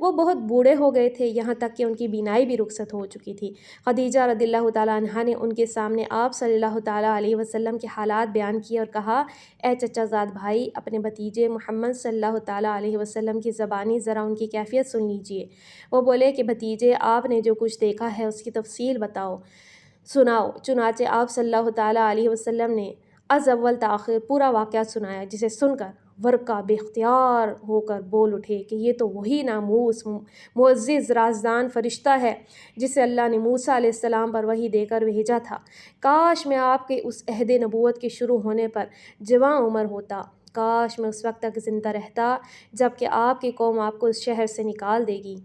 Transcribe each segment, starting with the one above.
وہ بہت بوڑھے ہو گئے تھے، یہاں تک کہ ان کی بینائی بھی رخصت ہو چکی تھی۔ خدیجہ رضی اللہ تعالیٰ عنہا نے ان کے سامنے آپ صلی اللہ تعالیٰ علیہ وسلم کے حالات بیان کیے اور کہا، اے چچا زاد بھائی، اپنے بھتیجے محمد صلی اللہ تعالیٰ علیہ وسلم کی زبانی ذرا ان کی کیفیت سن لیجئے۔ وہ بولے کہ بھتیجے، آپ نے جو کچھ دیکھا ہے اس کی تفصیل سناؤ۔ چنانچہ آپ صلی اللہ تعالیٰ علیہ وسلم نے از اول تاخیر پورا واقعہ سنایا، جسے سن کر ورقہ بے اختیار ہو کر بول اٹھے کہ یہ تو وہی ناموس معزز رازدان فرشتہ ہے جسے اللہ نے موسیٰ علیہ السلام پر وحی دے کر بھیجا تھا۔ کاش میں آپ کے اس عہد نبوت کے شروع ہونے پر جواں عمر ہوتا، کاش میں اس وقت تک زندہ رہتا جب کہ آپ کی قوم آپ کو اس شہر سے نکال دے گی۔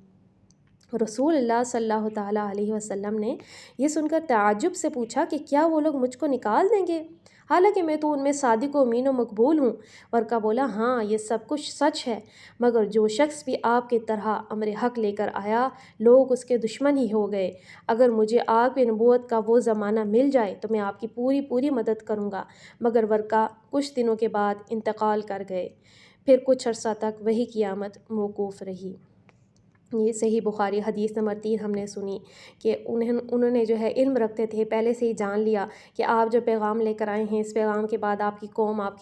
رسول اللہ صلی اللہ تعالیٰ علیہ وسلم نے یہ سن کر تعجب سے پوچھا کہ کیا وہ لوگ مجھ کو نکال دیں گے، حالانکہ میں تو ان میں صادق و امین و مقبول ہوں؟ ورقہ بولا، ہاں یہ سب کچھ سچ ہے، مگر جو شخص بھی آپ کی طرح امر حق لے کر آیا لوگ اس کے دشمن ہی ہو گئے۔ اگر مجھے آپ کی نبوت کا وہ زمانہ مل جائے تو میں آپ کی پوری مدد کروں گا۔ مگر ورقہ کچھ دنوں کے بعد انتقال کر گئے، پھر کچھ عرصہ تک وہی کی آمد موقوف رہی۔ یہ صحیح بخاری حدیث نمبر 3 ہم نے سنی کہ انہوں نے جو ہے علم رکھتے تھے، پہلے سے ہی جان لیا کہ آپ جو پیغام لے کر آئے ہیں اس پیغام کے بعد آپ کی قوم آپ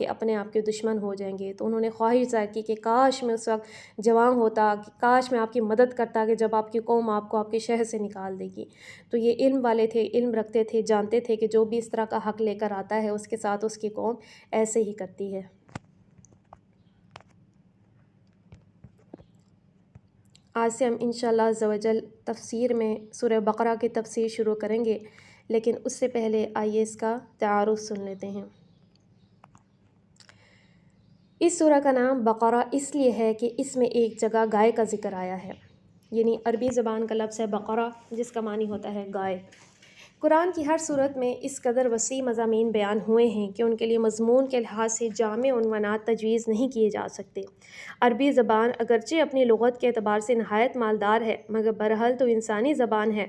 کے دشمن ہو جائیں گے۔ تو انہوں نے خواہش ظاہر کی کہ کاش میں اس وقت جوان ہوتا، کہ کاش میں آپ کی مدد کرتا کہ جب آپ کی قوم آپ کو آپ کے شہر سے نکال دے گی۔ تو یہ علم والے تھے، علم رکھتے تھے، جانتے تھے کہ جو بھی اس طرح کا حق لے کر آتا ہے اس کے ساتھ اس کی قوم ایسے ہی کرتی ہے۔ آج سے ہم انشاءاللہ عز و جل تفسیر میں سورہ بقرہ کی تفسیر شروع کریں گے، لیکن اس سے پہلے آئیے اس کا تعارف سن لیتے ہیں۔ اس سورہ کا نام بقرہ اس لیے ہے کہ اس میں ایک جگہ گائے کا ذکر آیا ہے، یعنی عربی زبان کا لفظ ہے بقرہ، جس کا معنی ہوتا ہے گائے۔ قرآن کی ہر صورت میں اس قدر وسیع مضامین بیان ہوئے ہیں کہ ان کے لیے مضمون کے لحاظ سے جامع عنوانات تجویز نہیں کیے جا سکتے۔ عربی زبان اگرچہ اپنی لغت کے اعتبار سے نہایت مالدار ہے، مگر بہرحال تو انسانی زبان ہے۔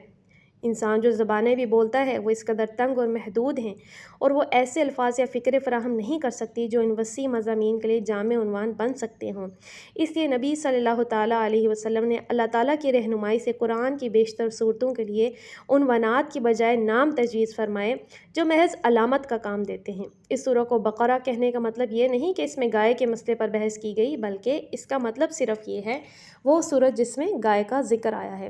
انسان جو زبانیں بھی بولتا ہے وہ اس قدر تنگ اور محدود ہیں، اور وہ ایسے الفاظ یا فکرے فراہم نہیں کر سکتی جو ان وسیع مضامین کے لیے جامع عنوان بن سکتے ہوں۔ اس لیے نبی صلی اللہ تعالیٰ علیہ وسلم نے اللہ تعالیٰ کی رہنمائی سے قرآن کی بیشتر صورتوں کے لیے عنوانات کی بجائے نام تجویز فرمائے جو محض علامت کا کام دیتے ہیں۔ اس سورہ کو بقرہ کہنے کا مطلب یہ نہیں کہ اس میں گائے کے مسئلے پر بحث کی گئی، بلکہ اس کا مطلب صرف یہ ہے وہ سورت جس میں گائے کا ذکر آیا ہے۔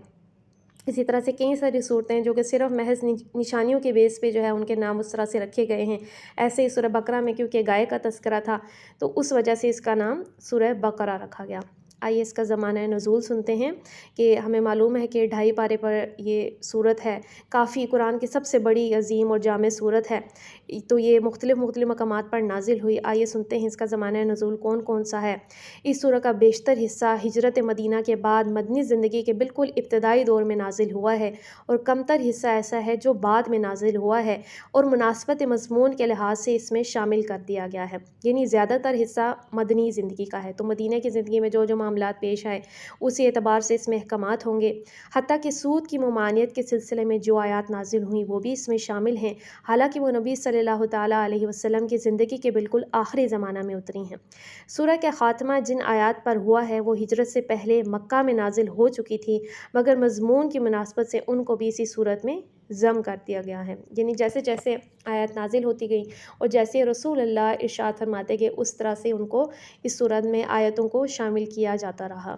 اسی طرح سے کئی ساری صورتیں جو کہ صرف محض نشانیوں کے بیس پہ جو ہے ان کے نام اس طرح سے رکھے گئے ہیں۔ ایسے ہی سورہ بقرہ میں کیونکہ گائے کا تذکرہ تھا تو اس وجہ سے اس کا نام سورہ بقرہ رکھا گیا۔ آئیے اس کا زمانہ نزول سنتے ہیں کہ ہمیں معلوم ہے کہ 2.5 پارے پر یہ صورت ہے، کافی قرآن کی سب سے بڑی عظیم اور جامع صورت ہے، تو یہ مختلف مقامات پر نازل ہوئی۔ آئیے سنتے ہیں اس کا زمانہ نزول کون سا ہے۔ اس سورہ کا بیشتر حصہ ہجرت مدینہ کے بعد مدنی زندگی کے بالکل ابتدائی دور میں نازل ہوا ہے، اور کم تر حصہ ایسا ہے جو بعد میں نازل ہوا ہے اور مناسبت مضمون کے لحاظ سے اس میں شامل کر دیا گیا ہے، یعنی زیادہ تر حصہ مدنی زندگی کا ہے۔ تو مدینہ کی زندگی میں جو معاملات پیش آئے اسی اعتبار سے اس میں احکامات ہوں گے، حتیٰ کہ سود کی ممانعت کے سلسلے میں جو آیات نازل ہوئیں وہ بھی اس میں شامل ہیں، حالانکہ وہ نبی صلی اللہ تعالیٰ علیہ وسلم کی زندگی کے بالکل آخری زمانہ میں اتری ہیں۔ سورہ کا خاتمہ جن آیات پر ہوا ہے وہ ہجرت سے پہلے مکہ میں نازل ہو چکی تھی، مگر مضمون کی مناسبت سے ان کو بھی اسی صورت میں ضم کر دیا گیا ہے، یعنی جیسے جیسے آیات نازل ہوتی گئیں اور جیسے رسول اللہ ارشاد فرماتے گئے اس طرح سے ان کو اس صورت میں آیتوں کو شامل کیا جاتا رہا۔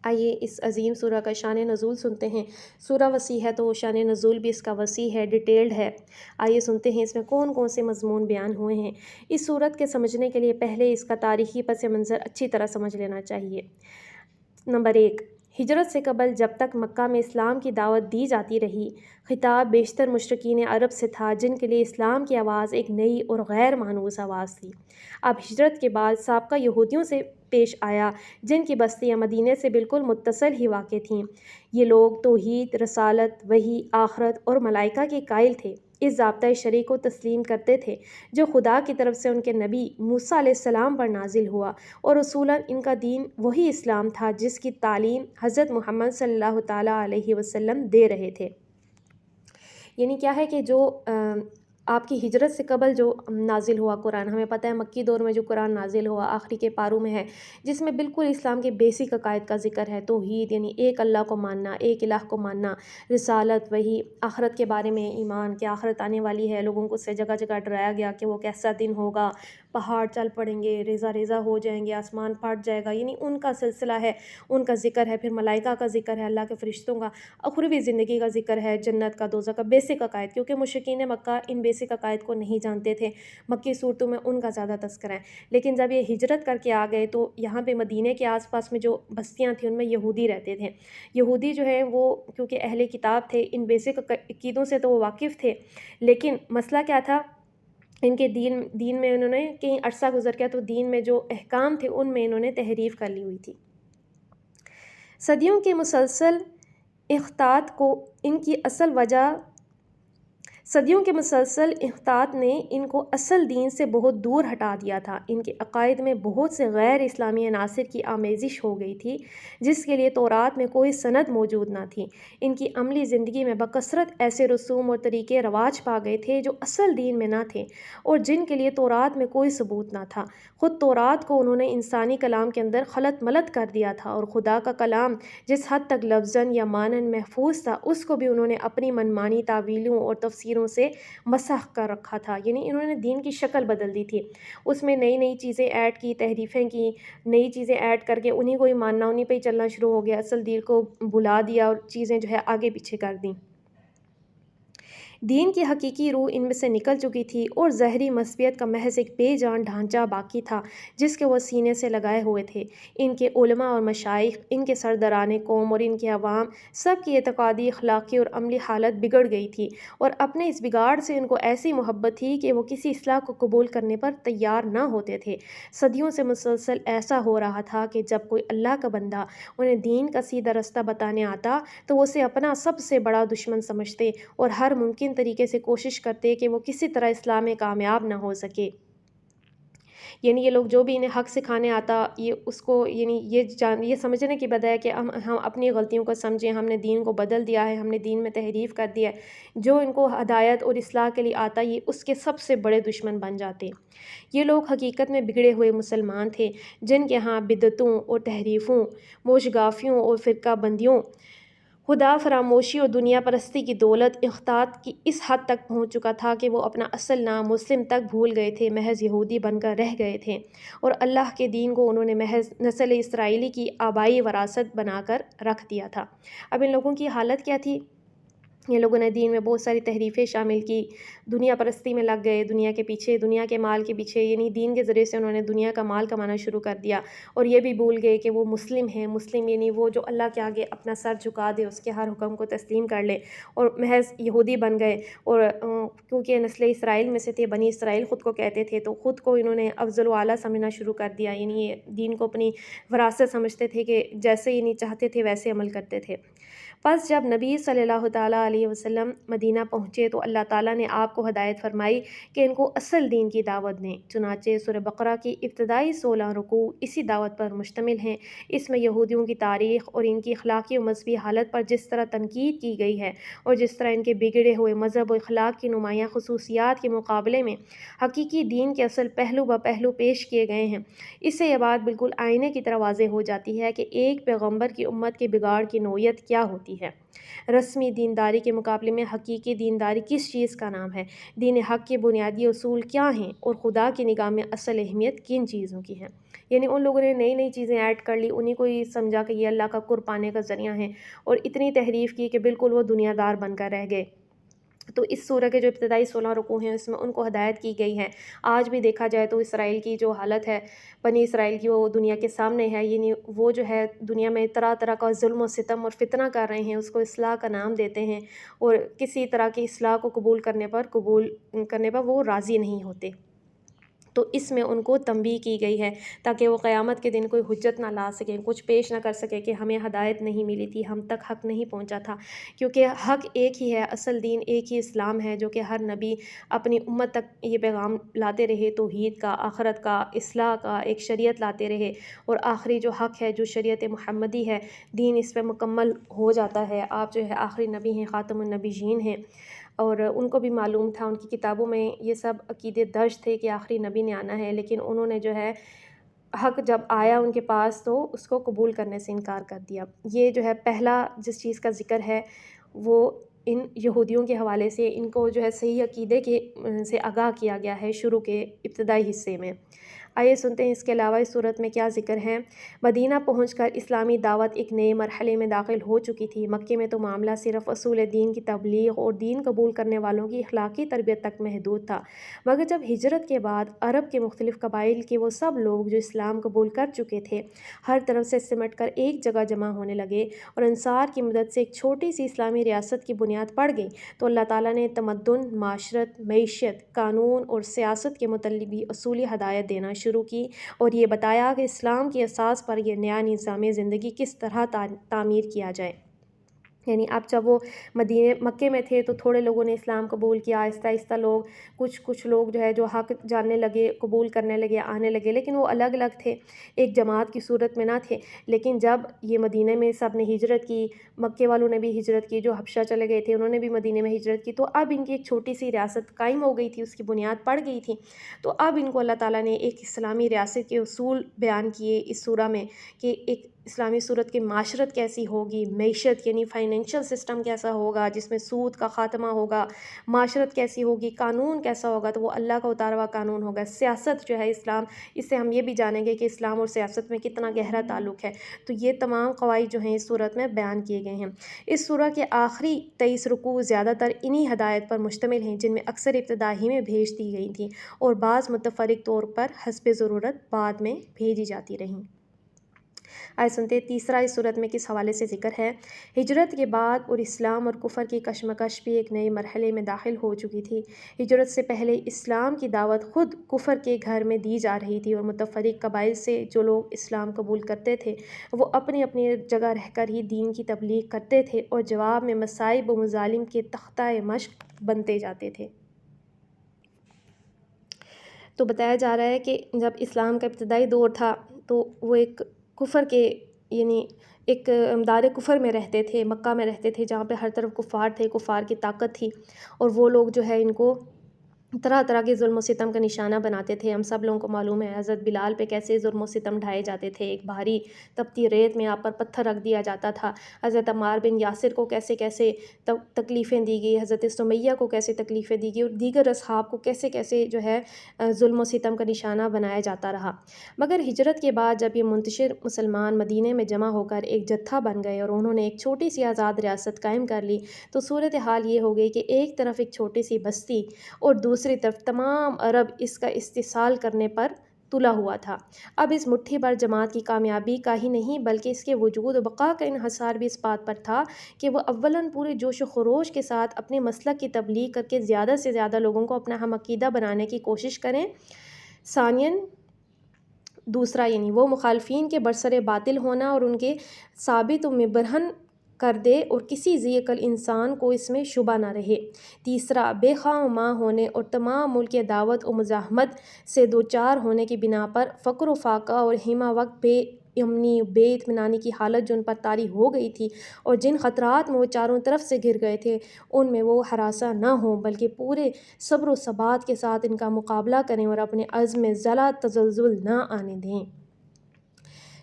آئیے اس عظیم سورہ کا شان نزول سنتے ہیں۔ سورہ وسیع ہے تو شان نزول بھی اس کا وسیع ہے، ڈیٹیلڈ ہے۔ آئیے سنتے ہیں اس میں کون سے مضمون بیان ہوئے ہیں۔ اس سورت کے سمجھنے کے لیے پہلے اس کا تاریخی پس منظر اچھی طرح سمجھ لینا چاہیے۔ نمبر 1، ہجرت سے قبل جب تک مکہ میں اسلام کی دعوت دی جاتی رہی، خطاب بیشتر مشرکین عرب سے تھا جن کے لیے اسلام کی آواز ایک نئی اور غیر مانوس آواز تھی۔ اب ہجرت کے بعد سابقہ یہودیوں سے پیش آیا جن کی بستیاں مدینے سے بالکل متصل ہی واقع تھیں۔ یہ لوگ توحید، رسالت، وحی، آخرت اور ملائکہ کے قائل تھے، اس ضابطۂ شرعی کو تسلیم کرتے تھے جو خدا کی طرف سے ان کے نبی موسیٰ علیہ السلام پر نازل ہوا، اور اصولاً ان کا دین وہی اسلام تھا جس کی تعلیم حضرت محمد صلی اللہ تعالیٰ علیہ وسلم دے رہے تھے۔ یعنی کیا ہے کہ جو آپ کی ہجرت سے قبل جو نازل ہوا قرآن، ہمیں پتہ ہے مکی دور میں جو قرآن نازل ہوا آخری کے پاروں میں ہے، جس میں بالکل اسلام کے بیسک عقائد کا ذکر ہے، توحید یعنی ایک اللہ کو ماننا، ایک الہ کو ماننا، رسالت، وہی آخرت کے بارے میں ایمان کہ آخرت آنے والی ہے، لوگوں کو اس سے جگہ جگہ ڈرایا گیا کہ وہ کیسا دن ہوگا، پہاڑ چل پڑیں گے، ریزہ ریزہ ہو جائیں گے، آسمان پھٹ جائے گا، یعنی ان کا سلسلہ ہے، ان کا ذکر ہے، پھر ملائکہ کا ذکر ہے، اللہ کے فرشتوں کا، اخروی زندگی کا ذکر ہے، جنت کا، دوزخ کا، بیسک عقائد، کیونکہ مشرکین مکہ ان بیسک عقائد کو نہیں جانتے تھے، مکی صورتوں میں ان کا زیادہ تذکرہ ہے۔ لیکن جب یہ ہجرت کر کے آ گئے تو یہاں پہ مدینے کے آس پاس میں جو بستیاں تھیں ان میں یہودی رہتے تھے، یہودی جو ہے وہ کیونکہ اہل کتاب تھے، ان بیسک عقیدوں سے تو وہ واقف تھے، لیکن مسئلہ کیا تھا، ان کے دین میں انہوں نے کہیں عرصہ گزر گیا تو دین میں جو احکام تھے ان میں انہوں نے تحریف کر لی ہوئی تھی۔ صدیوں کے مسلسل اخطاط کو ان کی اصل وجہ صدیوں کے مسلسل اخطاط نے ان کو اصل دین سے بہت دور ہٹا دیا تھا، ان کے عقائد میں بہت سے غیر اسلامی عناصر کی آمیزش ہو گئی تھی جس کے لیے تورات میں کوئی سند موجود نہ تھی، ان کی عملی زندگی میں بکثرت ایسے رسوم اور طریقے رواج پا گئے تھے جو اصل دین میں نہ تھے اور جن کے لیے تورات میں کوئی ثبوت نہ تھا، خود تورات کو انہوں نے انسانی کلام کے اندر خلط ملط کر دیا تھا اور خدا کا کلام جس حد تک لفظاً یا معناً محفوظ تھا اس کو بھی انہوں نے اپنی منمانی تعویلوں اور تفسیروں سے مسخ کر رکھا تھا، یعنی انہوں نے دین کی شکل بدل دی تھی، اس میں نئی نئی چیزیں ایڈ کی، تحریفیں کی، نئی چیزیں ایڈ کر کے انہیں کو ہی ماننا، انہیں پہ ہی چلنا شروع ہو گیا، اصل دین کو بھلا دیا اور چیزیں جو ہے آگے پیچھے کر دیں۔ دین کی حقیقی روح ان میں سے نکل چکی تھی اور ظاہری مثبیت کا محض ایک بے جان ڈھانچہ باقی تھا جس کے وہ سینے سے لگائے ہوئے تھے۔ ان کے علماء اور مشائخ، ان کے سرداران قوم اور ان کے عوام سب کی اعتقادی، اخلاقی اور عملی حالت بگڑ گئی تھی اور اپنے اس بگاڑ سے ان کو ایسی محبت تھی کہ وہ کسی اصلاح کو قبول کرنے پر تیار نہ ہوتے تھے۔ صدیوں سے مسلسل ایسا ہو رہا تھا کہ جب کوئی اللہ کا بندہ انہیں دین کا سیدھا رستہ بتانے آتا تو وہ اسے اپنا سب سے بڑا دشمن سمجھتے اور ہر ممکن طریقے سے کوشش کرتے کہ وہ کسی طرح اسلام میں کامیاب نہ ہو سکے، یعنی یہ لوگ جو بھی انہیں حق سکھانے آتا یہ اس کو یعنی یہ سمجھنے کی بجائے کہ ہم اپنی غلطیوں کو سمجھیں، ہم نے دین کو بدل دیا ہے، ہم نے دین میں تحریف کر دیا ہے، جو ان کو ہدایت اور اصلاح کے لیے آتا یہ اس کے سب سے بڑے دشمن بن جاتے۔ یہ لوگ حقیقت میں بگڑے ہوئے مسلمان تھے جن کے ہاں بدعتوں اور تحریفوں، موشگافیوں اور فرقہ بندیوں، خدا فراموشی اور دنیا پرستی کی دولت اخطاط کی اس حد تک پہنچ چکا تھا کہ وہ اپنا اصل نام مسلم تک بھول گئے تھے، محض یہودی بن کر رہ گئے تھے اور اللہ کے دین کو انہوں نے محض نسل اسرائیلی کی آبائی وراثت بنا کر رکھ دیا تھا۔ اب ان لوگوں کی حالت کیا تھی؟ یہ لوگوں نے دین میں بہت ساری تحریفیں شامل کی، دنیا پرستی میں لگ گئے، دنیا کے پیچھے، دنیا کے مال کے پیچھے، یعنی دین کے ذریعے سے انہوں نے دنیا کا مال کمانا شروع کر دیا اور یہ بھی بھول گئے کہ وہ مسلم ہیں، مسلم یعنی وہ جو اللہ کے آگے اپنا سر جھکا دے، اس کے ہر حکم کو تسلیم کر لے، اور محض یہودی بن گئے اور کیونکہ نسل اسرائیل میں سے تھے، بنی اسرائیل خود کو کہتے تھے، تو خود کو انہوں نے افضل و اعلیٰ سمجھنا شروع کر دیا، یعنی یہ دین کو اپنی وراثت سمجھتے تھے کہ جیسے یہ نہیں چاہتے تھے ویسے عمل کرتے تھے۔ پس جب نبی صلی اللہ تعالیٰ علیہ وسلم مدینہ پہنچے تو اللہ تعالیٰ نے آپ کو ہدایت فرمائی کہ ان کو اصل دین کی دعوت دیں، چنانچہ سورہ بقرہ کی ابتدائی 16 رکوع اسی دعوت پر مشتمل ہیں۔ اس میں یہودیوں کی تاریخ اور ان کی اخلاقی و مذہبی حالت پر جس طرح تنقید کی گئی ہے اور جس طرح ان کے بگڑے ہوئے مذہب و اخلاق کی نمایاں خصوصیات کے مقابلے میں حقیقی دین کے اصل پہلو بہ پہلو پیش کیے گئے ہیں، اس سے یہ بات بالکل آئینے کی طرح واضح ہو جاتی ہے کہ ایک پیغمبر کی امت کے بگاڑ کی نوعیت کیا ہوتی ہے۔ رسمی دینداری کے مقابلے میں حقیقی دینداری کس چیز کا نام ہے، دین حق کے بنیادی اصول کیا ہیں اور خدا کی نگاہ میں اصل اہمیت کن چیزوں کی ہے۔ یعنی ان لوگوں نے نئی نئی چیزیں ایڈ کر لی، انہیں کو ہی سمجھا کہ یہ اللہ کا قرب پانے کا ذریعہ ہیں اور اتنی تحریف کی کہ بالکل وہ دنیا دار بن کر رہ گئے۔ تو اس سورہ کے جو ابتدائی 16 رکوع ہیں اس میں ان کو ہدایت کی گئی ہے۔ آج بھی دیکھا جائے تو اسرائیل کی جو حالت ہے، بنی اسرائیل کی، وہ دنیا کے سامنے ہے، یعنی وہ جو ہے دنیا میں طرح طرح کا ظلم و ستم اور فتنہ کر رہے ہیں، اس کو اصلاح کا نام دیتے ہیں اور کسی طرح کی اصلاح کو قبول کرنے پر وہ راضی نہیں ہوتے۔ تو اس میں ان کو تنبیہ کی گئی ہے تاکہ وہ قیامت کے دن کوئی حجت نہ لا سکیں، کچھ پیش نہ کر سکیں کہ ہمیں ہدایت نہیں ملی تھی، ہم تک حق نہیں پہنچا تھا، کیونکہ حق ایک ہی ہے، اصل دین ایک ہی اسلام ہے جو کہ ہر نبی اپنی امت تک یہ پیغام لاتے رہے، توحید کا، آخرت کا، اصلاح کا، ایک شریعت لاتے رہے اور آخری جو حق ہے جو شریعت محمدی ہے، دین اس پہ مکمل ہو جاتا ہے۔ آپ جو ہے آخری نبی ہیں، خاتم النبیین ہیں۔ اور ان کو بھی معلوم تھا، ان کی کتابوں میں یہ سب عقیدے درج تھے کہ آخری نبی نے آنا ہے، لیکن انہوں نے جو ہے حق جب آیا ان کے پاس تو اس کو قبول کرنے سے انکار کر دیا۔ یہ جو ہے پہلا جس چیز کا ذکر ہے وہ ان یہودیوں کے حوالے سے ان کو جو ہے صحیح عقیدے کے سے آگاہ کیا گیا ہے شروع کے ابتدائی حصے میں۔ آئیے سنتے ہیں اس کے علاوہ اس صورت میں کیا ذکر ہے۔ مدینہ پہنچ کر اسلامی دعوت ایک نئے مرحلے میں داخل ہو چکی تھی۔ مکے میں تو معاملہ صرف اصول دین کی تبلیغ اور دین قبول کرنے والوں کی اخلاقی تربیت تک محدود تھا، مگر جب ہجرت کے بعد عرب کے مختلف قبائل کے وہ سب لوگ جو اسلام قبول کر چکے تھے ہر طرف سے سمٹ کر ایک جگہ جمع ہونے لگے اور انصار کی مدد سے ایک چھوٹی سی اسلامی ریاست کی بنیاد پڑ گئی، تو اللہ تعالیٰ نے تمدن، معاشرت، معیشت، قانون اور سیاست کے متعلق بھی اصولی ہدایت دینا شروع کی اور یہ بتایا کہ اسلام کی اساس پر یہ نیا نظام زندگی کس طرح تعمیر کیا جائے۔ یعنی اب جب وہ مکے میں تھے تو تھوڑے لوگوں نے اسلام قبول کیا، آہستہ آہستہ لوگ کچھ لوگ جو ہے جو حق جاننے لگے، قبول کرنے لگے، آنے لگے، لیکن وہ الگ الگ تھے، ایک جماعت کی صورت میں نہ تھے۔ لیکن جب یہ مدینہ میں سب نے ہجرت کی، مکے والوں نے بھی ہجرت کی، جو حبشہ چلے گئے تھے انہوں نے بھی مدینہ میں ہجرت کی، تو اب ان کی ایک چھوٹی سی ریاست قائم ہو گئی تھی، اس کی بنیاد پڑ گئی تھی۔ تو اب ان کو اللہ تعالیٰ نے ایک اسلامی ریاست کے اصول بیان کیے اس سورہ میں کہ ایک اسلامی صورت کی معاشرت کیسی ہوگی، معیشت یعنی فائنینشیل سسٹم کیسا ہوگا جس میں سود کا خاتمہ ہوگا، معاشرت کیسی ہوگی، قانون کیسا ہوگا تو وہ اللہ کا اتارا ہوا قانون ہوگا، سیاست جو ہے اسلام، اس سے ہم یہ بھی جانیں گے کہ اسلام اور سیاست میں کتنا گہرا تعلق ہے۔ تو یہ تمام قواعد جو ہیں اس صورت میں بیان کیے گئے ہیں۔ اس سورہ کے آخری 23 رکوع زیادہ تر انہی ہدایت پر مشتمل ہیں جن میں اکثر ابتدا ہی میں بھیج دی گئی تھیں اور بعض متفرق طور پر حسب ضرورت بعد میں بھیجی جاتی رہیں۔ آئے سنتے ہیں تیسرا اس صورت میں کس حوالے سے ذکر ہے۔ ہجرت کے بعد اور اسلام اور کفر کی کشمکش بھی ایک نئے مرحلے میں داخل ہو چکی تھی۔ ہجرت سے پہلے اسلام کی دعوت خود کفر کے گھر میں دی جا رہی تھی اور متفرق قبائل سے جو لوگ اسلام قبول کرتے تھے وہ اپنی اپنی جگہ رہ کر ہی دین کی تبلیغ کرتے تھے اور جواب میں مصائب و مظالم کے تختہ مشق بنتے جاتے تھے۔ تو بتایا جا رہا ہے کہ جب اسلام کا ابتدائی دور تھا تو وہ ایک کفر کے یعنی ایک دار کفر میں رہتے تھے، مکہ میں رہتے تھے جہاں پہ ہر طرف کفار تھے، کفار کی طاقت تھی اور وہ لوگ جو ہے ان کو طرح طرح کے ظلم و ستم کا نشانہ بناتے تھے۔ ہم سب لوگوں کو معلوم ہے حضرت بلال پہ کیسے ظلم و ستم ڈھائے جاتے تھے، ایک بھاری تپتی ریت میں آپ پر پتھر رکھ دیا جاتا تھا۔ حضرت عمار بن یاسر کو کیسے کیسے تکلیفیں دی گئی، حضرت سمیہ کو کیسے تکلیفیں دی گئی اور دیگر اصحاب کو کیسے کیسے جو ہے ظلم و ستم کا نشانہ بنایا جاتا رہا۔ مگر ہجرت کے بعد جب یہ منتشر مسلمان مدینہ میں جمع ہو کر ایک جتھا بن گئے اور انہوں نے ایک چھوٹی سی آزاد ریاست قائم کر لی تو صورتحال یہ ہو گئی کہ ایک طرف ایک چھوٹی سی بستی اور دوسری طرف تمام عرب اس کا استحصال کرنے پر تلا ہوا تھا۔ اب اس مٹھی بھر جماعت کی کامیابی کا ہی نہیں بلکہ اس کے وجود و بقا کا انحصار بھی اس بات پر تھا کہ وہ اولاً پورے جوش و خروش کے ساتھ اپنے مسلک کی تبلیغ کر کے زیادہ سے زیادہ لوگوں کو اپنا ہم عقیدہ بنانے کی کوشش کریں، ثانیاً دوسرا یعنی وہ مخالفین کے برسر باطل ہونا اور ان کے ثابت و مبرہن کر دے اور کسی ذی عقل انسان کو اس میں شبہ نہ رہے، تیسرا بے خواہ و ماں ہونے اور تمام ملک دعوت و مزاحمت سے دوچار ہونے کی بنا پر فقر و فاقہ اور ہمہ وقت بے امنی بے اطمینانی کی حالت جو ان پر طاری ہو گئی تھی اور جن خطرات میں وہ چاروں طرف سے گر گئے تھے ان میں وہ ہراساں نہ ہوں بلکہ پورے صبر و ثبات کے ساتھ ان کا مقابلہ کریں اور اپنے عزم میں ذرا تزلزل نہ آنے دیں۔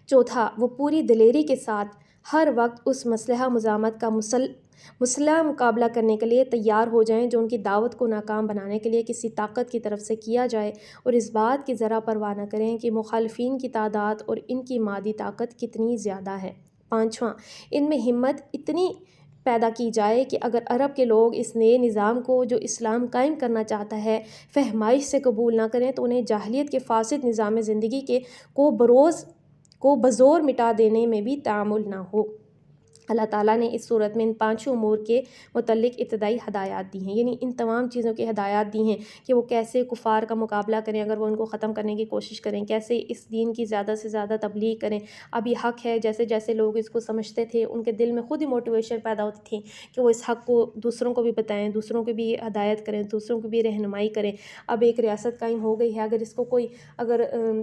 چوتھا وہ پوری دلیری کے ساتھ ہر وقت اس مسلح مزاحمت کا مسلح مقابلہ کرنے کے لیے تیار ہو جائیں جو ان کی دعوت کو ناکام بنانے کے لیے کسی طاقت کی طرف سے کیا جائے اور اس بات کی ذرا پرواہ نہ کریں کہ مخالفین کی تعداد اور ان کی مادی طاقت کتنی زیادہ ہے۔ پانچواں ان میں ہمت اتنی پیدا کی جائے کہ اگر عرب کے لوگ اس نئے نظام کو جو اسلام قائم کرنا چاہتا ہے فہمائش سے قبول نہ کریں تو انہیں جاہلیت کے فاسد نظام زندگی کو بزور مٹا دینے میں بھی تعامل نہ ہو۔ اللہ تعالیٰ نے اس صورت میں ان پانچوں امور کے متعلق ابتدائی ہدایات دی ہیں، یعنی ان تمام چیزوں کی ہدایات دی ہیں کہ وہ کیسے کفار کا مقابلہ کریں اگر وہ ان کو ختم کرنے کی کوشش کریں، کیسے اس دین کی زیادہ سے زیادہ تبلیغ کریں۔ اب یہ حق ہے، جیسے جیسے لوگ اس کو سمجھتے تھے ان کے دل میں خود ہی موٹیویشن پیدا ہوتی تھی کہ وہ اس حق کو دوسروں کو بھی بتائیں، دوسروں کو بھی ہدایت کریں، دوسروں کو بھی رہنمائی کریں۔ اب ایک ریاست قائم ہو گئی ہے، اگر اس کو کوئی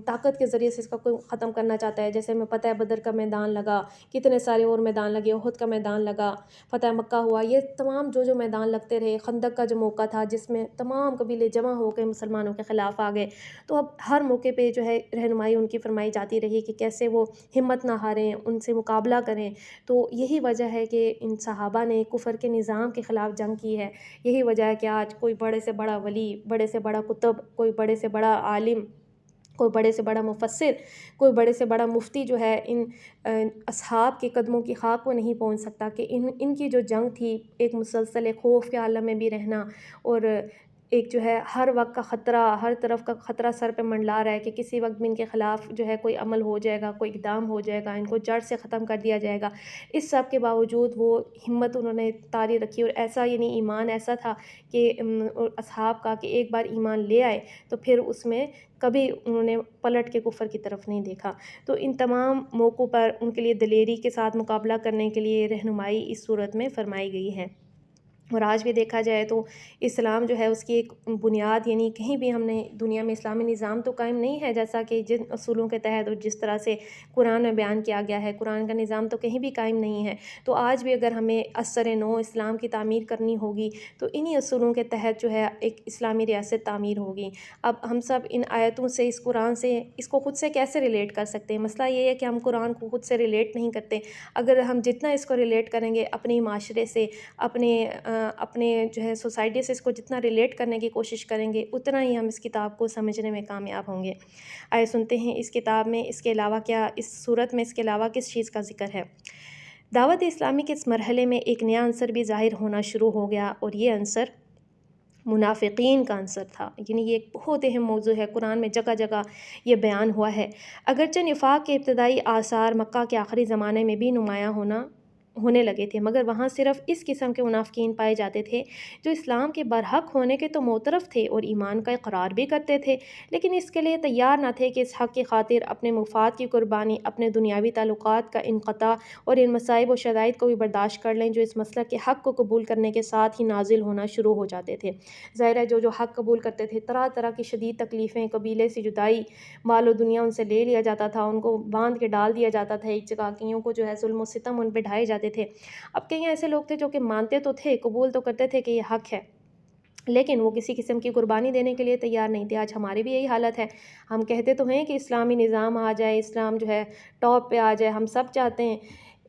طاقت کے ذریعے سے اس کا کوئی ختم کرنا چاہتا ہے، جیسے ہمیں پتہ ہے بدر کا میدان لگا، کتنے سارے اور میدان لگے یہ احد کا میدان لگا، فتح مکہ ہوا، یہ تمام جو میدان لگتے رہے، خندق کا جو موقع تھا جس میں تمام قبیلے جمع ہو کے مسلمانوں کے خلاف آ گئے، تو اب ہر موقع پہ جو ہے رہنمائی ان کی فرمائی جاتی رہی کہ کیسے وہ ہمت نہ ہاریں، ان سے مقابلہ کریں۔ تو یہی وجہ ہے کہ ان صحابہ نے کفر کے نظام کے خلاف جنگ کی ہے، یہی وجہ ہے کہ آج کوئی بڑے سے بڑا ولی، بڑے سے بڑا کتب، کوئی بڑے سے بڑا عالم، کوئی بڑے سے بڑا مفسر، کوئی بڑے سے بڑا مفتی جو ہے ان اصحاب کے قدموں کی خاک کو نہیں پہنچ سکتا کہ ان کی جو جنگ تھی، ایک مسلسل ایک خوف کے عالم میں بھی رہنا، اور ایک جو ہے ہر وقت کا خطرہ، ہر طرف کا خطرہ سر پہ منڈلا رہا ہے کہ کسی وقت بھی ان کے خلاف جو ہے کوئی عمل ہو جائے گا، کوئی اقدام ہو جائے گا، ان کو جڑ سے ختم کر دیا جائے گا۔ اس سب کے باوجود وہ ہمت انہوں نے طاری رکھی، اور ایسا یعنی ایمان ایسا تھا کہ اصحاب کا کہ ایک بار ایمان لے آئے تو پھر اس میں کبھی انہوں نے پلٹ کے کفر کی طرف نہیں دیکھا۔ تو ان تمام موقعوں پر ان کے لیے دلیری کے ساتھ مقابلہ کرنے کے لیے رہنمائی اس صورت میں فرمائی گئی ہے۔ اور آج بھی دیکھا جائے تو اسلام جو ہے اس کی ایک بنیاد، یعنی کہیں بھی ہم نے دنیا میں اسلامی نظام تو قائم نہیں ہے جیسا کہ جن اصولوں کے تحت اور جس طرح سے قرآن میں بیان کیا گیا ہے، قرآن کا نظام تو کہیں بھی قائم نہیں ہے۔ تو آج بھی اگر ہمیں عصر نو اسلام کی تعمیر کرنی ہوگی تو انہی اصولوں کے تحت جو ہے ایک اسلامی ریاست تعمیر ہوگی۔ اب ہم سب ان آیتوں سے، اس قرآن سے، اس کو خود سے کیسے ریلیٹ کر سکتے ہیں؟ مسئلہ یہ ہے کہ ہم قرآن کو خود سے ریلیٹ نہیں کرتے۔ اگر ہم جتنا اس کو ریلیٹ کریں گے اپنے معاشرے سے، اپنے جو ہے سوسائٹی سے اس کو جتنا ریلیٹ کرنے کی کوشش کریں گے، اتنا ہی ہم اس کتاب کو سمجھنے میں کامیاب ہوں گے۔ آئے سنتے ہیں اس کتاب میں اس کے علاوہ کیا، اس صورت میں اس کے علاوہ کس چیز کا ذکر ہے۔ دعوت اسلامی کے اس مرحلے میں ایک نیا عنصر بھی ظاہر ہونا شروع ہو گیا، اور یہ عنصر منافقین کا عنصر تھا۔ یعنی یہ ایک بہت اہم موضوع ہے، قرآن میں جگہ جگہ یہ بیان ہوا ہے۔ اگرچہ نفاق کے ابتدائی آثار مکہ کے آخری زمانے میں بھی نمایاں ہونے لگے تھے، مگر وہاں صرف اس قسم کے منافقین پائے جاتے تھے جو اسلام کے برحق ہونے کے تو معترف تھے اور ایمان کا اقرار بھی کرتے تھے، لیکن اس کے لیے تیار نہ تھے کہ اس حق کی خاطر اپنے مفاد کی قربانی، اپنے دنیاوی تعلقات کا انقطاع اور ان مصائب و شدائد کو بھی برداشت کر لیں جو اس مسلک کے حق کو قبول کرنے کے ساتھ ہی نازل ہونا شروع ہو جاتے تھے۔ ظاہر ہے جو حق قبول کرتے تھے، طرح طرح کی شدید تکلیفیں، قبیلے سے جدائی، مال و دنیا ان سے لے لیا جاتا تھا، ان کو باندھ کے ڈال دیا جاتا تھا ایک جگہ، کئیوں کو جو ہے ظلم و ستم ان پہ ڈھائے جاتے تھے۔ اب کئی ایسے لوگ تھے جو کہ مانتے تو تھے، قبول تو کرتے تھے کہ یہ حق ہے، لیکن وہ کسی قسم کی قربانی دینے کے لیے تیار نہیں تھے۔ آج ہماری بھی یہی حالت ہے، ہم کہتے تو ہیں کہ اسلامی نظام آ جائے، اسلام جو ہے ٹاپ پہ آ جائے، ہم سب چاہتے ہیں،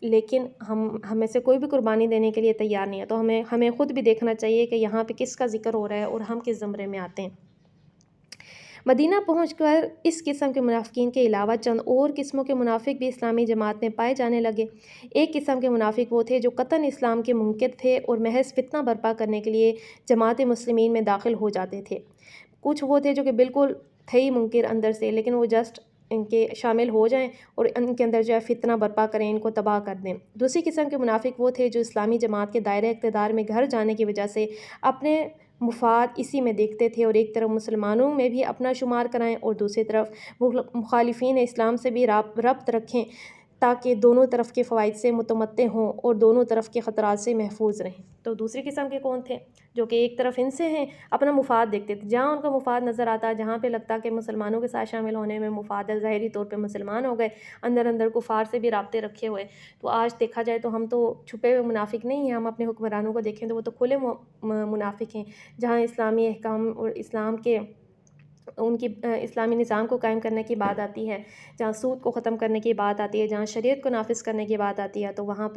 لیکن ہمیں سے کوئی بھی قربانی دینے کے لیے تیار نہیں ہے۔ تو ہمیں خود بھی دیکھنا چاہیے کہ یہاں پہ کس کا ذکر ہو رہا ہے اور ہم کس زمرے میں آتے ہیں۔ مدینہ پہنچ کر اس قسم کے منافقین کے علاوہ چند اور قسموں کے منافق بھی اسلامی جماعت میں پائے جانے لگے۔ ایک قسم کے منافق وہ تھے جو قطعاً اسلام کے منکر تھے اور محض فتنہ برپا کرنے کے لیے جماعت مسلمین میں داخل ہو جاتے تھے۔ کچھ وہ تھے جو کہ بالکل تھے ہی منکر اندر سے، لیکن وہ جسٹ ان کے شامل ہو جائیں اور ان کے اندر جو ہے فتنہ برپا کریں، ان کو تباہ کر دیں۔ دوسری قسم کے منافق وہ تھے جو اسلامی جماعت کے دائرہ اقتدار میں گھر جانے کی وجہ سے اپنے مفاد اسی میں دیکھتے تھے، اور ایک طرف مسلمانوں میں بھی اپنا شمار کرائیں اور دوسری طرف مخالفین اسلام سے بھی ربط رکھیں تاکہ دونوں طرف کے فوائد سے متمتع ہوں اور دونوں طرف کے خطرات سے محفوظ رہیں۔ تو دوسری قسم کے کون تھے؟ جو کہ ایک طرف ان سے ہیں، اپنا مفاد دیکھتے تھے، جہاں ان کا مفاد نظر آتا، جہاں پہ لگتا کہ مسلمانوں کے ساتھ شامل ہونے میں مفاد ہے، ظاہری طور پہ مسلمان ہو گئے، اندر اندر کفار سے بھی رابطے رکھے ہوئے۔ تو آج دیکھا جائے تو ہم تو چھپے ہوئے منافق نہیں ہیں، ہم اپنے حکمرانوں کو دیکھیں تو وہ تو کھلے منافق ہیں، جہاں اسلامی احکام اور اسلام کے ان کی اسلامی نظام کو قائم کرنے کی بات آتی ہے، جہاں سود کو ختم کرنے کی بات آتی ہے، جہاں شریعت کو نافذ کرنے کی بات آتی ہے، تو وہاں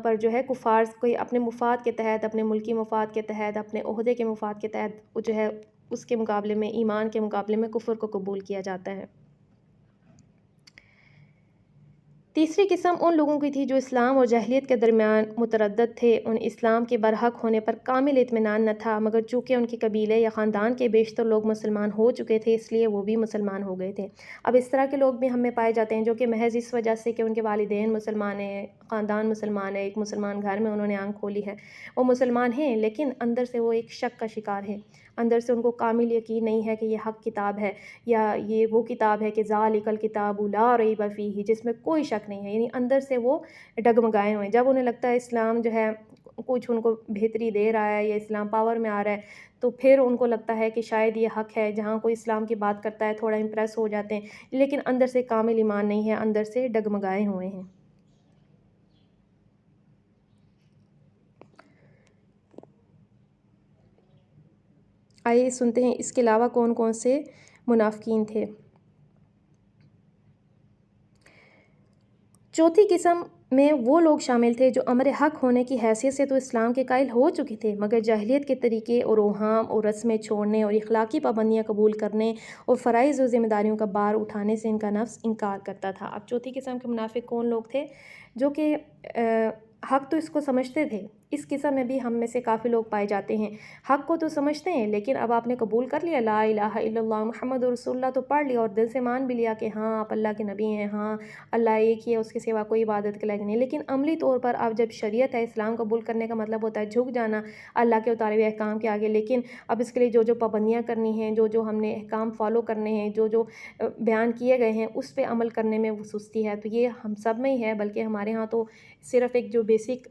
پر جو ہے کفار کوئی اپنے مفاد کے تحت، اپنے ملکی مفاد کے تحت، اپنے عہدے کے مفاد کے تحت جو ہے اس کے مقابلے میں، ایمان کے مقابلے میں کفر کو قبول کیا جاتا ہے۔ تیسری قسم ان لوگوں کی تھی جو اسلام اور جاہلیت کے درمیان متردد تھے، ان اسلام کے برحق ہونے پر کامل اطمینان نہ تھا، مگر چونکہ ان کے قبیلے یا خاندان کے بیشتر لوگ مسلمان ہو چکے تھے اس لیے وہ بھی مسلمان ہو گئے تھے۔ اب اس طرح کے لوگ بھی ہم میں پائے جاتے ہیں جو کہ محض اس وجہ سے کہ ان کے والدین مسلمان ہیں، خاندان مسلمان ہے، ایک مسلمان گھر میں انہوں نے آنکھ کھولی ہے، وہ مسلمان ہیں، لیکن اندر سے وہ ایک شک کا شکار ہیں، اندر سے ان کو کامل یقین نہیں ہے کہ یہ حق کتاب ہے، یا یہ وہ کتاب ہے کہ ذالک الکتاب لا ریب فیہ، جس میں کوئی شک نہیں ہے، یعنی اندر سے وہ ڈگمگائے ہوئے ہیں۔ جب انہیں لگتا ہے اسلام جو ہے کچھ ان کو بہتری دے رہا ہے یا اسلام پاور میں آ رہا ہے، تو پھر ان کو لگتا ہے کہ شاید یہ حق ہے، جہاں کوئی اسلام کی بات کرتا ہے تھوڑا امپریس ہو جاتے ہیں، لیکن اندر سے کامل ایمان نہیں ہے، اندر سے ڈگمگائے ہوئے ہیں۔ آئیے سنتے ہیں اس کے علاوہ کون کون سے منافقین تھے۔ چوتھی قسم میں وہ لوگ شامل تھے جو امر حق ہونے کی حیثیت سے تو اسلام کے قائل ہو چکے تھے، مگر جاہلیت کے طریقے اور اوہام اور رسمیں چھوڑنے اور اخلاقی پابندیاں قبول کرنے اور فرائض و ذمہ داریوں کا بار اٹھانے سے ان کا نفس انکار کرتا تھا۔ اب چوتھی قسم کے منافق کون لوگ تھے؟ جو کہ حق تو اس کو سمجھتے تھے، اس قسم میں بھی ہم میں سے کافی لوگ پائے جاتے ہیں، حق کو تو سمجھتے ہیں لیکن اب آپ نے قبول کر لیا لا الہ الا اللہ محمد رسول اللہ تو پڑھ لیا اور دل سے مان بھی لیا کہ ہاں آپ اللہ کے نبی ہیں، ہاں اللہ ایک ہی ہے، اس کے سوا کوئی عبادت کے لائق نہیں، لیکن عملی طور پر اب جب شریعت ہے، اسلام قبول کرنے کا مطلب ہوتا ہے جھک جانا اللہ کے اتارے ہوئے احکام کے آگے، لیکن اب اس کے لیے جو جو پابندیاں کرنی ہیں، جو جو ہم نے احکام فالو کرنے ہیں، جو جو بیان کیے گئے ہیں اس پہ عمل کرنے میں وہ سستی ہے۔ تو یہ ہم سب میں ہی ہے، بلکہ ہمارے ہاں تو صرف ایک جو بیسک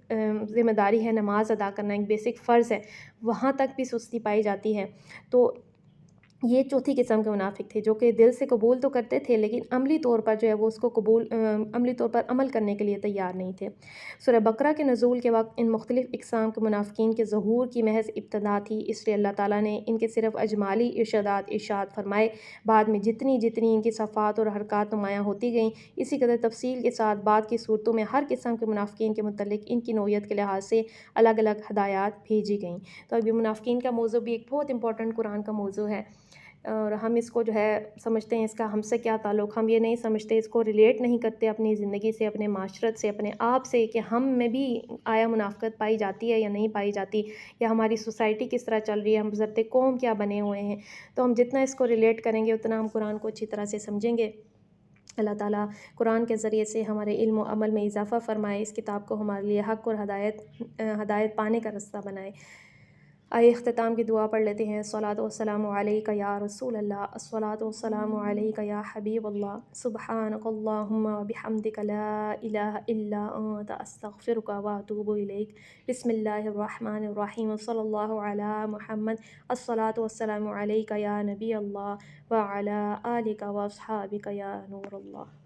ذمہ داری ہے نماز ادا کرنا، ایک بیسک فرض ہے، وہاں تک بھی سستی پائی جاتی ہے۔ تو یہ چوتھی قسم کے منافق تھے جو کہ دل سے قبول تو کرتے تھے لیکن عملی طور پر جو ہے وہ اس کو عملی طور پر عمل کرنے کے لیے تیار نہیں تھے۔ سورہ بقرہ کے نزول کے وقت ان مختلف اقسام کے منافقین کے ظہور کی محض ابتدا تھی، اس لیے اللہ تعالیٰ نے ان کے صرف اجمالی ارشاد فرمائے، بعد میں جتنی جتنی ان کی صفات اور حرکات نمایاں ہوتی گئیں، اسی قدر تفصیل کے ساتھ بعد کی صورتوں میں ہر قسم کے منافقین کے متعلق ان کی نوعیت کے لحاظ سے الگ الگ ہدایات بھیجی گئیں۔ تو ابھی منافقین کا موضوع بھی ایک بہت امپورٹنٹ قرآن کا موضوع ہے، اور ہم اس کو جو ہے سمجھتے ہیں اس کا ہم سے کیا تعلق، ہم یہ نہیں سمجھتے، اس کو ریلیٹ نہیں کرتے اپنی زندگی سے، اپنے معاشرت سے، اپنے آپ سے کہ ہم میں بھی آیا منافقت پائی جاتی ہے یا نہیں پائی جاتی، یا ہماری سوسائٹی کس طرح چل رہی ہے، ہم ضابط قوم کیا بنے ہوئے ہیں۔ تو ہم جتنا اس کو ریلیٹ کریں گے اتنا ہم قرآن کو اچھی طرح سے سمجھیں گے۔ اللہ تعالیٰ قرآن کے ذریعے سے ہمارے علم و عمل میں اضافہ فرمائے، اس کتاب کو ہمارے لیے حق اور ہدایت پانے کا رستہ بنائے۔ آئے اختتام کی دعا پڑھ لیتے ہیں۔ الصلاۃ والسلام علیک یا رسول اللہ، الصلاۃ والسلام علیک یا حبیب اللہ، سبحانک اللہم وبحمدک لا الہ الا انت استغفرک واتوب الیک۔ بسم اللہ الرحمن الرحیم، صلی اللہ علی محمد، الصلاۃ والسلام علیک یا نبی اللہ وعلی آلک واصحابک یا نور اللہ۔